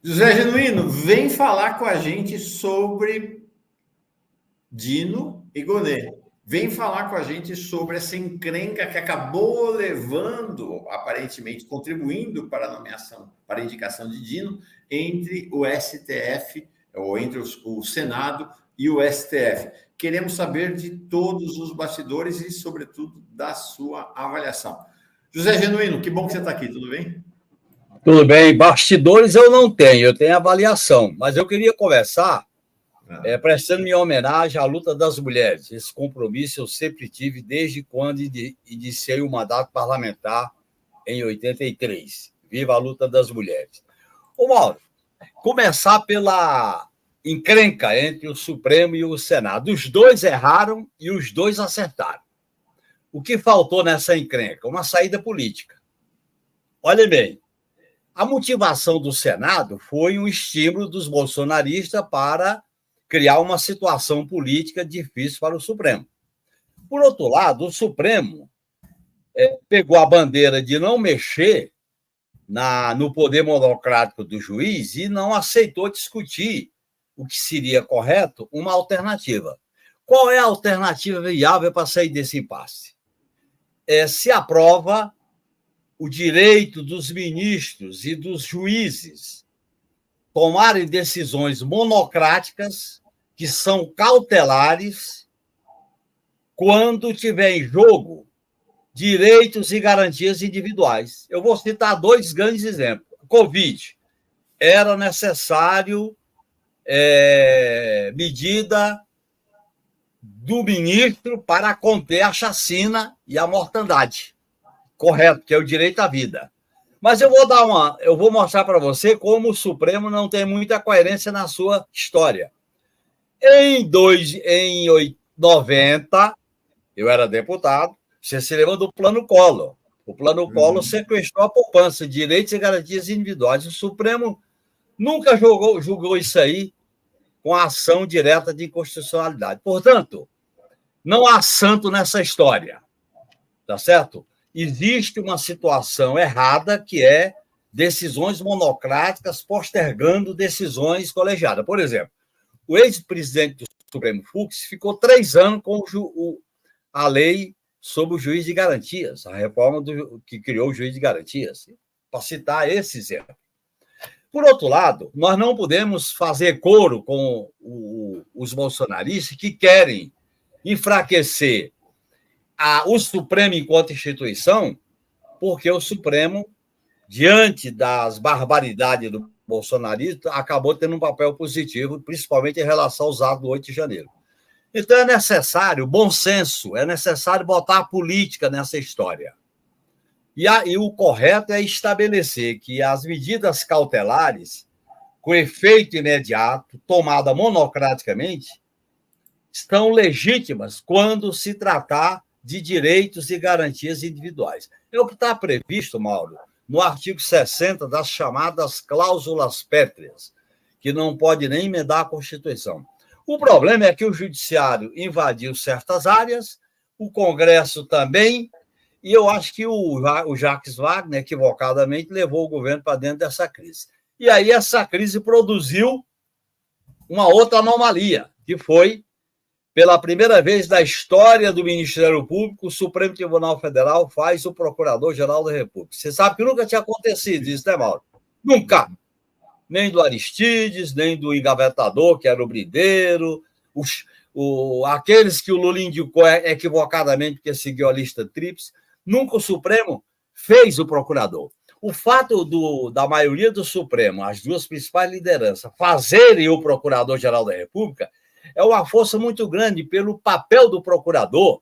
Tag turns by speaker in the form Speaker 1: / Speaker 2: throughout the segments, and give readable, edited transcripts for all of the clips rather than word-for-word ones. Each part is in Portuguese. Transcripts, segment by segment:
Speaker 1: José Genuíno, vem falar com a gente sobre Dino e Gonê. Vem falar com a gente sobre essa encrenca que acabou levando, aparentemente, contribuindo para a nomeação, para a indicação de Dino, entre o STF, ou entre o Senado e o STF. Queremos saber de todos os bastidores e, sobretudo, da sua avaliação. José Genuíno, que bom que você está aqui, tudo bem?
Speaker 2: Tudo bem, bastidores eu tenho avaliação, mas eu queria conversar prestando minha homenagem à luta das mulheres. Esse compromisso eu sempre tive desde quando iniciei o mandato parlamentar em 83. Viva a luta das mulheres. Ô, Mauro, começar pela encrenca entre o Supremo e o Senado. Os dois erraram e os dois acertaram. O que faltou nessa encrenca? Uma saída política. Olha bem, a motivação do Senado foi um estímulo dos bolsonaristas para criar uma situação política difícil para o Supremo. Por outro lado, o Supremo pegou a bandeira de não mexer no poder monocrático do juiz e não aceitou discutir o que seria correto, uma alternativa. Qual é a alternativa viável para sair desse impasse? Se aprova o direito dos ministros e dos juízes tomarem decisões monocráticas que são cautelares quando tiver em jogo direitos e garantias individuais. Eu vou citar dois grandes exemplos. Covid. Era necessário medida do ministro para conter a chacina e a mortandade. Correto, que é o direito à vida. Mas eu vou mostrar para você como o Supremo não tem muita coerência na sua história. Em 90, eu era deputado, você se lembra do Plano Collor. O Plano Collor sequestrou a poupança, direitos e garantias individuais. O Supremo nunca julgou isso aí com a ação direta de inconstitucionalidade. Portanto, não há santo nessa história, tá certo? Existe uma situação errada que é decisões monocráticas postergando decisões colegiadas. Por exemplo, o ex-presidente do Supremo Fux ficou 3 anos com a lei sobre o juiz de garantias, a reforma que criou o juiz de garantias, para citar esse exemplo. Por outro lado, nós não podemos fazer coro com os bolsonaristas que querem enfraquecer o Supremo enquanto instituição, porque o Supremo, diante das barbaridades do bolsonarismo, acabou tendo um papel positivo, principalmente em relação aos atos do 8 de janeiro. Então é necessário bom senso, é necessário botar a política nessa história. E o correto é estabelecer que as medidas cautelares, com efeito imediato, tomadas monocraticamente, estão legítimas quando se tratar de direitos e garantias individuais. É o que está previsto, Mauro, no artigo 60 das chamadas cláusulas pétreas, que não pode nem emendar a Constituição. O problema é que o Judiciário invadiu certas áreas, o Congresso também, e eu acho que o Jacques Wagner, equivocadamente, levou o governo para dentro dessa crise. E aí essa crise produziu uma outra anomalia, que foi, pela primeira vez na história do Ministério Público, o Supremo Tribunal Federal faz o Procurador-Geral da República. Você sabe que nunca tinha acontecido isso, né, Mauro? Nunca. Nem do Aristides, nem do engavetador, que era o Brideiro, aqueles que o Lula indicou equivocadamente porque seguiu a lista tríplice. Nunca o Supremo fez o procurador. O fato da maioria do Supremo, as duas principais lideranças, fazerem o Procurador-Geral da República, é uma força muito grande pelo papel do procurador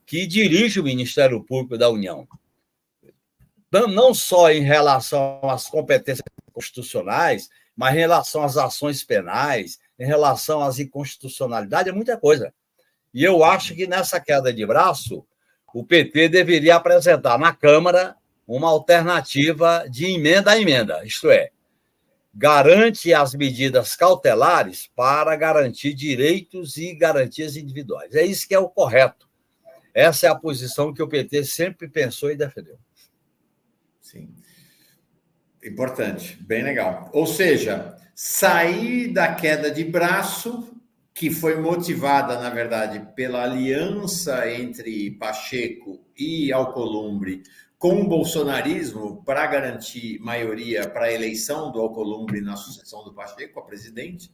Speaker 2: que dirige o Ministério Público da União. Não só em relação às competências constitucionais, mas em relação às ações penais, em relação às inconstitucionalidades, é muita coisa. E eu acho que nessa queda de braço, o PT deveria apresentar na Câmara uma alternativa de emenda a emenda, isto é, garante as medidas cautelares para garantir direitos e garantias individuais. É isso que é o correto. Essa é a posição que o PT sempre pensou e defendeu.
Speaker 1: Sim. Importante, bem legal. Ou seja, sair da queda de braço, que foi motivada, na verdade, pela aliança entre Pacheco e Alcolumbre com o bolsonarismo para garantir maioria para a eleição do Alcolumbre na sucessão do Pacheco a presidente.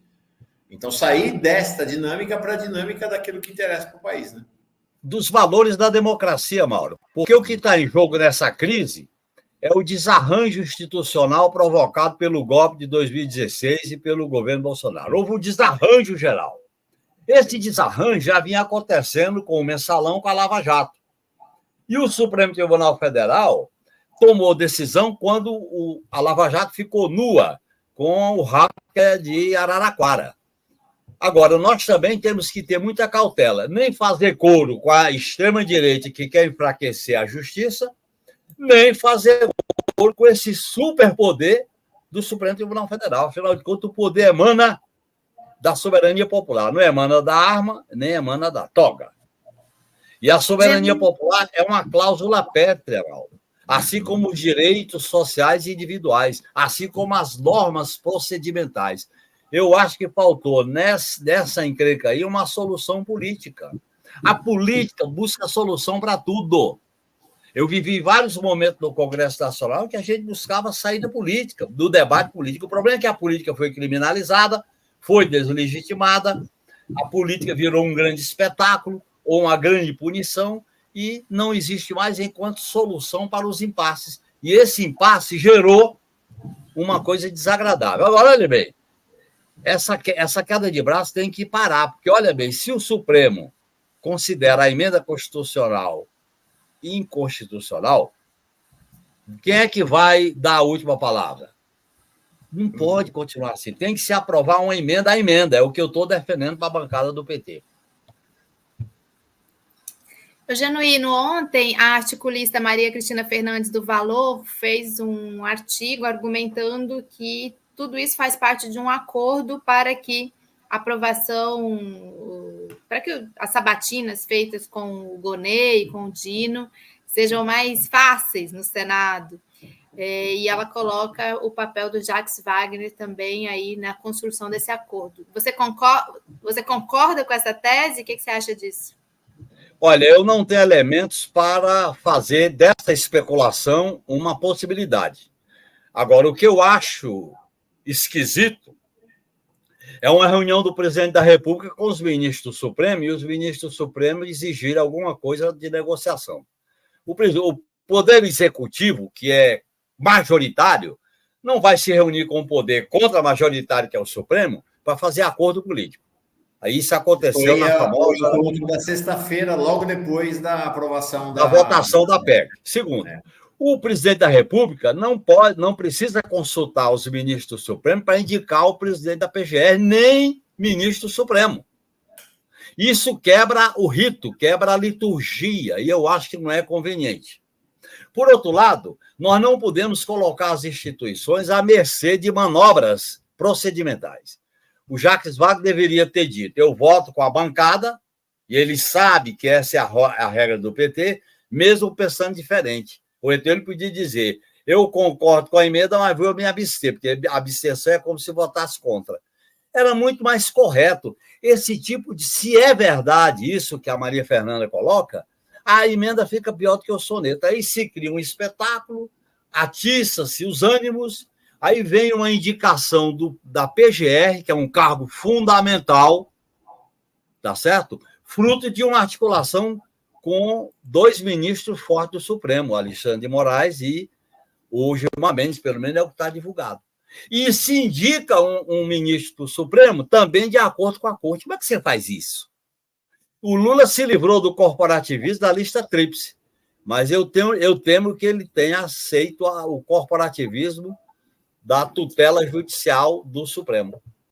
Speaker 1: Então, sair desta dinâmica para a dinâmica daquilo que interessa para o país, né?
Speaker 2: Dos valores da democracia, Mauro. Porque o que está em jogo nessa crise é o desarranjo institucional provocado pelo golpe de 2016 e pelo governo Bolsonaro. Houve um desarranjo geral. Esse desarranjo já vinha acontecendo com o Mensalão, com a Lava Jato. E o Supremo Tribunal Federal tomou decisão quando a Lava Jato ficou nua com o hacker de Araraquara. Agora, nós também temos que ter muita cautela, nem fazer coro com a extrema-direita que quer enfraquecer a justiça, nem fazer coro com esse superpoder do Supremo Tribunal Federal. Afinal de contas, o poder emana da soberania popular, não emana da arma, nem emana da toga. E a soberania popular é uma cláusula pétrea, assim como os direitos sociais e individuais, assim como as normas procedimentais. Eu acho que faltou nessa encrenca aí uma solução política. A política busca solução para tudo. Eu vivi vários momentos no Congresso Nacional que a gente buscava saída política, do debate político. O problema é que a política foi criminalizada, foi deslegitimada, a política virou um grande espetáculo ou uma grande punição e não existe mais enquanto solução para os impasses. E esse impasse gerou uma coisa desagradável. Agora, olha bem, essa queda de braço tem que parar, porque, olha bem, se o Supremo considera a emenda constitucional inconstitucional, quem é que vai dar a última palavra? Não pode continuar assim. Tem que se aprovar uma emenda a emenda. É o que eu estou defendendo para a bancada do PT.
Speaker 3: Genuíno, ontem a articulista Maria Cristina Fernandes do Valor fez um artigo argumentando que tudo isso faz parte de um acordo para que a aprovação, para que as sabatinas feitas com o Gonê e com o Dino sejam mais fáceis no Senado. E ela coloca o papel do Jacques Wagner também aí na construção desse acordo. Você concorda com essa tese? O que você acha disso?
Speaker 2: Olha, eu não tenho elementos para fazer dessa especulação uma possibilidade. Agora, o que eu acho esquisito é uma reunião do presidente da República com os ministros do Supremo e os ministros do Supremo exigirem alguma coisa de negociação. O Poder Executivo, que é majoritário, não vai se reunir com o poder contra-majoritário, que é o Supremo, para fazer acordo político. Aí isso aconteceu na famosa...
Speaker 1: da sexta-feira, logo depois da aprovação
Speaker 2: da votação da PEC. Segundo, o presidente da República não precisa consultar os ministros do Supremo para indicar o presidente da PGR, nem ministro do Supremo. Isso quebra o rito, quebra a liturgia, e eu acho que não é conveniente. Por outro lado, nós não podemos colocar as instituições à mercê de manobras procedimentais. O Jacques Wagner deveria ter dito: eu voto com a bancada, e ele sabe que essa é a regra do PT, mesmo pensando diferente. Ou então ele podia dizer: eu concordo com a emenda, mas vou me abster, porque a abstenção é como se votasse contra. Era muito mais correto. Esse tipo de... Se é verdade isso que a Maria Fernanda coloca, a emenda fica pior do que o soneto. Aí se cria um espetáculo, atiça-se os ânimos, aí vem uma indicação da PGR, que é um cargo fundamental, tá certo? Fruto de uma articulação com dois ministros fortes do Supremo, Alexandre de Moraes e o Gilmar Mendes, pelo menos é o que está divulgado. E se indica um ministro do Supremo também de acordo com a Corte. Como é que você faz isso? O Lula se livrou do corporativismo da lista tríplice, mas eu temo que ele tenha aceito o corporativismo da tutela judicial do Supremo.